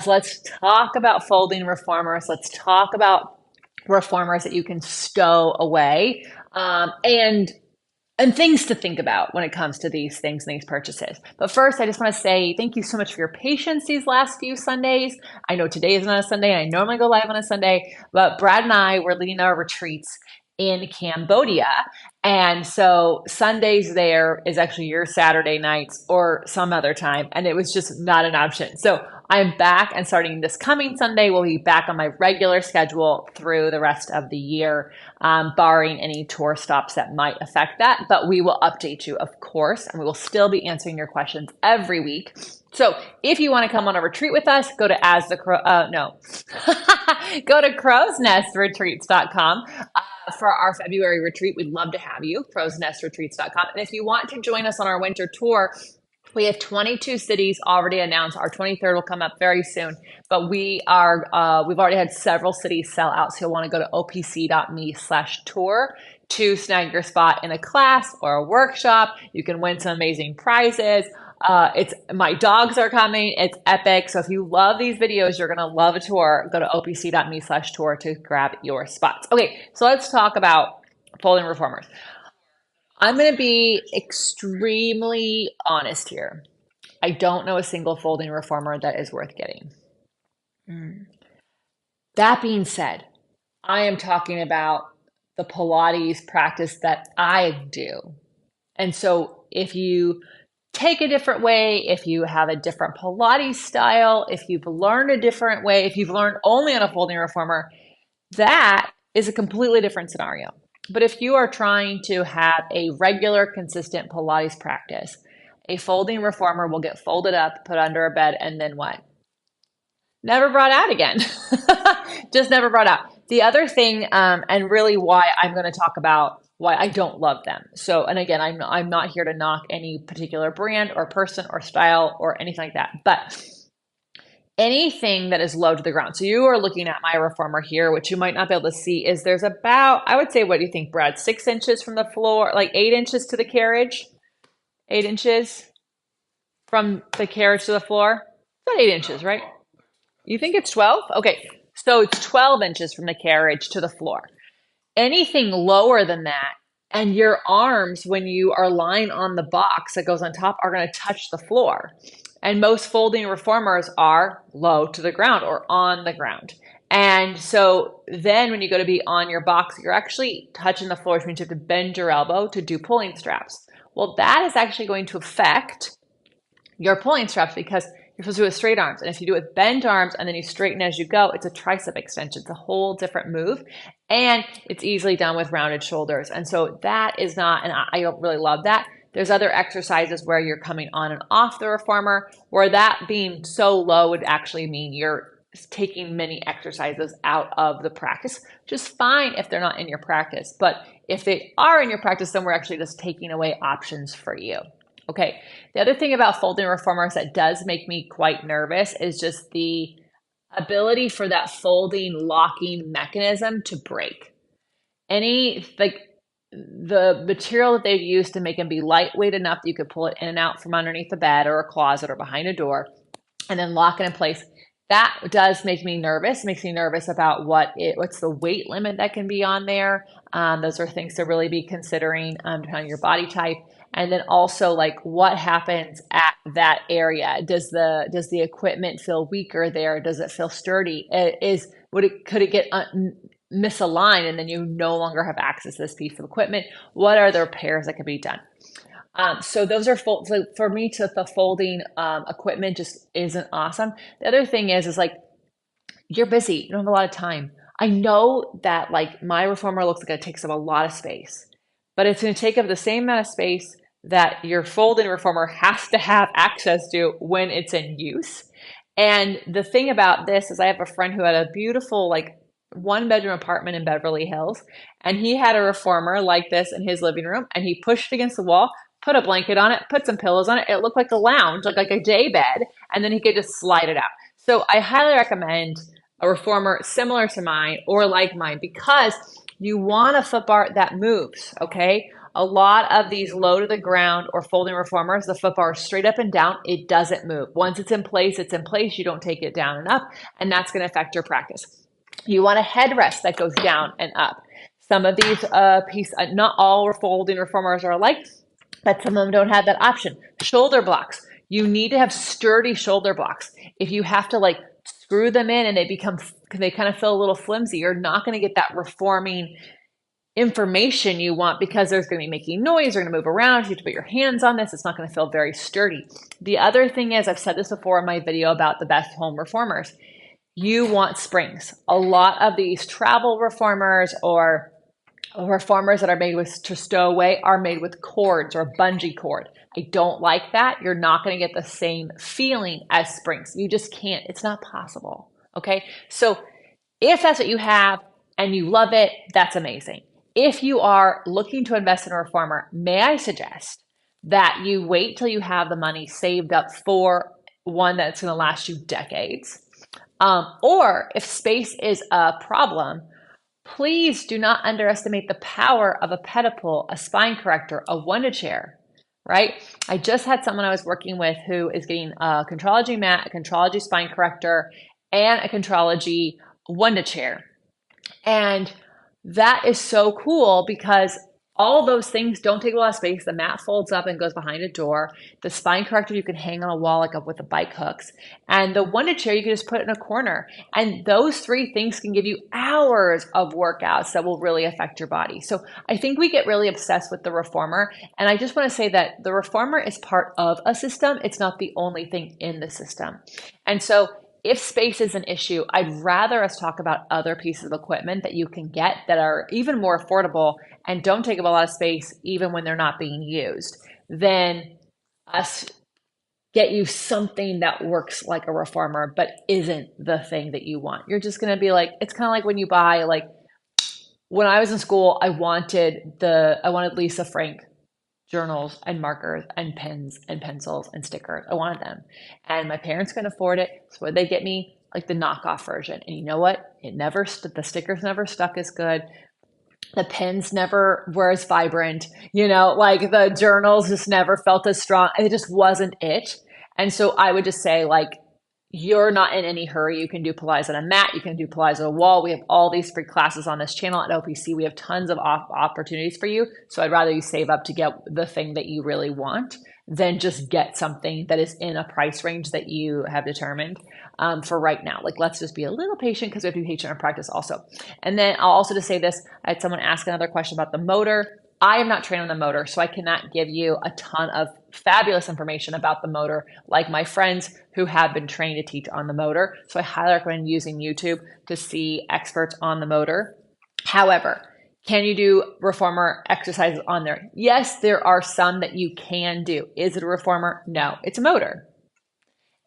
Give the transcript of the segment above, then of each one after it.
So let's talk about folding reformers. Let's talk about reformers that you can stow away, and things to think about when it comes to these things and these purchases. But first, I just want to say thank you so much for your patience these last few Sundays. I know today is not a Sunday, and I normally go live on a Sunday, but Brad and I were leading our retreats in Cambodia. And so Sundays there is actually your Saturday nights or some other time, and it was just not an option. So I'm back, and starting this coming Sunday, we'll be back on my regular schedule through the rest of the year, barring any tour stops that might affect that. But we will update you, of course, and we will still be answering your questions every week. So if you want to come on a retreat with us, go to go to crowsnestretreats.com for our February retreat. We'd love to have you, crowsnestretreats.com. And if you want to join us on our winter tour, we have 22 cities already announced. Our 23rd will come up very soon, but we've already had several cities sell out. So you'll want to go to opc.me/tour to snag your spot in a class or a workshop. You can win some amazing prizes. My dogs are coming. It's epic. So if you love these videos, you're going to love a tour. Go to opc.me/tour to grab your spots. Okay. So let's talk about folding reformers. I'm going to be extremely honest here. I don't know a single folding reformer that is worth getting. That being said, I am talking about the Pilates practice that I do. And so if you take a different way, if you have a different Pilates style, if you've learned a different way, if you've learned only on a folding reformer, that is a completely different scenario. But if you are trying to have a regular, consistent Pilates practice, a folding reformer will get folded up, put under a bed, and then what? Never brought out again. Just never brought out. The other thing, and really why I'm going to talk about why I don't love them. So, and again, I'm not here to knock any particular brand or person or style or anything like that, but anything that is low to the ground. So you are looking at my reformer here, which you might not be able to see, is there's about, I would say, what do you think, Brad? 6 inches from the floor, like 8 inches to the carriage? 8 inches from the carriage to the floor? About 8 inches, right? You think it's 12? Okay, so it's 12 inches from the carriage to the floor. Anything lower than that, and your arms, when you are lying on the box that goes on top, are going to touch the floor. And most folding reformers are low to the ground or on the ground. And so then when you go to be on your box, you're actually touching the floor, which means you have to bend your elbow to do pulling straps. Well, that is actually going to affect your pulling straps because you're supposed to do it with straight arms. And if you do it with bent arms and then you straighten as you go, it's a tricep extension. It's a whole different move. And it's easily done with rounded shoulders. And so that is not, and I don't really love that. There's other exercises where you're coming on and off the reformer, where that being so low would actually mean you're taking many exercises out of the practice, which is fine if they're not in your practice. But if they are in your practice, then we're actually just taking away options for you. Okay. The other thing about folding reformers that does make me quite nervous is just the ability for that folding locking mechanism to break. The material that they've used to make them be lightweight enough that you could pull it in and out from underneath the bed or a closet or behind a door and then lock it in place. That does make me nervous. It makes me nervous about what's the weight limit that can be on there. Those are things to really be considering depending on your body type. And then also like what happens at that area? Does the equipment feel weaker there? Does it feel sturdy? Could it get misaligned and then you no longer have access to this piece of equipment? What are the repairs that can be done? So those are for me, the folding equipment just isn't awesome. The other thing is like you're busy, you don't have a lot of time. I know that like my reformer looks like it takes up a lot of space, but it's going to take up the same amount of space that your folding reformer has to have access to when it's in use. And the thing about this is I have a friend who had a beautiful like 1-bedroom apartment in Beverly Hills, and he had a reformer like this in his living room, and he pushed it against the wall, put a blanket on it, put some pillows on it. It looked like a lounge, like a day bed, and then he could just slide it out. So I highly recommend a reformer similar to mine or like mine because you want a foot bar that moves, okay? A lot of these low to the ground or folding reformers, the foot bar is straight up and down. It doesn't move. Once it's in place, it's in place. You don't take it down and up, and that's going to affect your practice. You want a headrest that goes down and up. Some of these not all folding reformers are alike, but some of them don't have that option. Shoulder blocks. You need to have sturdy shoulder blocks. If you have to like screw them in and they kind of feel a little flimsy, you're not going to get that reforming information you want because there's going to be making noise, they're going to move around, you have to put your hands on this, it's not going to feel very sturdy. The other thing is, I've said this before in my video about the best home reformers, you want springs. A lot of these travel reformers or reformers that are made with to stow away are made with cords or bungee cord. I don't like that. You're not going to get the same feeling as springs. You just can't. It's not possible. Okay. So if that's what you have and you love it, that's amazing. If you are looking to invest in a reformer, may I suggest that you wait till you have the money saved up for one that's going to last you decades. Or if space is a problem, please do not underestimate the power of a pedipole, a spine corrector, a Wunda chair, right? I just had someone I was working with who is getting a Ch-ology mat, a Ch-ology spine corrector, and a Ch-ology Wunda chair. And that is so cool because all those things don't take a lot of space. The mat folds up and goes behind a door. The spine corrector you can hang on a wall like with the bike hooks. And the Wunda chair you can just put in a corner. And those three things can give you hours of workouts that will really affect your body. So I think we get really obsessed with the reformer. And I just want to say that the reformer is part of a system. It's not the only thing in the system. And so if space is an issue, I'd rather us talk about other pieces of equipment that you can get that are even more affordable and don't take up a lot of space even when they're not being used, than us get you something that works like a reformer but isn't the thing that you want. You're just going to be like, it's kind of like when you buy, like when I was in school, I wanted Lisa Frank journals and markers and pens and pencils and stickers. I wanted them. And my parents couldn't afford it. So they get me like the knockoff version. And you know what? The stickers never stuck as good. The pens never were as vibrant, like the journals just never felt as strong. It just wasn't it. And so I would just say, like, you're not in any hurry. You can do Pilates on a mat. You can do Pilates on a wall. We have all these free classes on this channel at OPC. We have tons of opportunities for you. So I'd rather you save up to get the thing that you really want than just get something that is in a price range that you have determined for right now. Like, let's just be a little patient because we have to be patient in practice also. And then I'll also just say this. I had someone ask another question about the motor. I am not trained on the motor, so I cannot give you a ton of fabulous information about the motor like my friends who have been trained to teach on the motor. So I highly recommend using YouTube to see experts on the motor. However, can you do reformer exercises on there? Yes, there are some that you can do. Is it a reformer? No, it's a motor.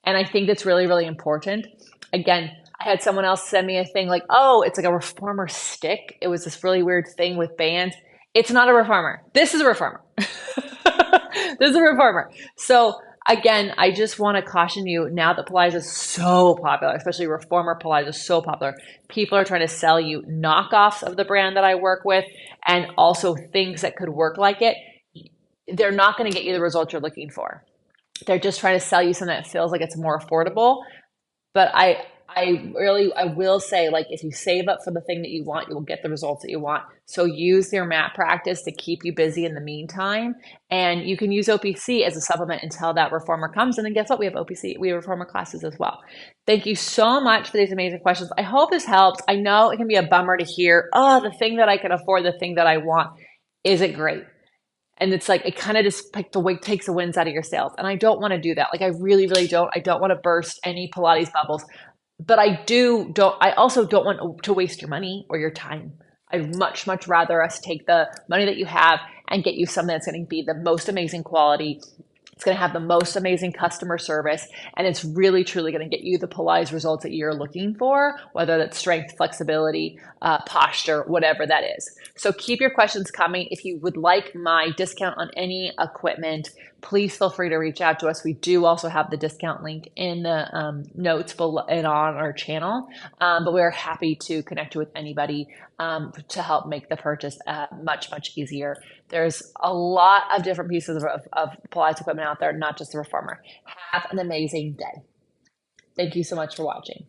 And I think that's really, really important. Again, I had someone else send me a thing like, oh, it's like a reformer stick. It was this really weird thing with bands. It's not a reformer. This is a reformer. This is a reformer. So again, I just want to caution you, now that Pilates is so popular, especially reformer Pilates is so popular, people are trying to sell you knockoffs of the brand that I work with and also things that could work like it. They're not going to get you the results you're looking for. They're just trying to sell you something that feels like it's more affordable. But I will say, like, if you save up for the thing that you want, you will get the results that you want. So use your mat practice to keep you busy in the meantime. And you can use OPC as a supplement until that reformer comes. And then guess what? We have OPC, we have reformer classes as well. Thank you so much for these amazing questions. I hope this helps. I know it can be a bummer to hear, oh, the thing that I can afford, the thing that I want, isn't great. And it's like, it kind of just like takes the winds out of your sails. And I don't want to do that. Like, I really, really don't. I don't want to burst any Pilates bubbles. But I also don't want to waste your money or your time. I'd much, much rather us take the money that you have and get you something that's going to be the most amazing quality. It's going to have the most amazing customer service. And it's really, truly going to get you the Pilates results that you're looking for, whether that's strength, flexibility, posture, whatever that is. So keep your questions coming. If you would like my discount on any equipment, please feel free to reach out to us. We do also have the discount link in the notes below and on our channel, but we're happy to connect you with anybody to help make the purchase much, much easier. There's a lot of different pieces of Pilates equipment out there, not just the reformer. Have an amazing day. Thank you so much for watching.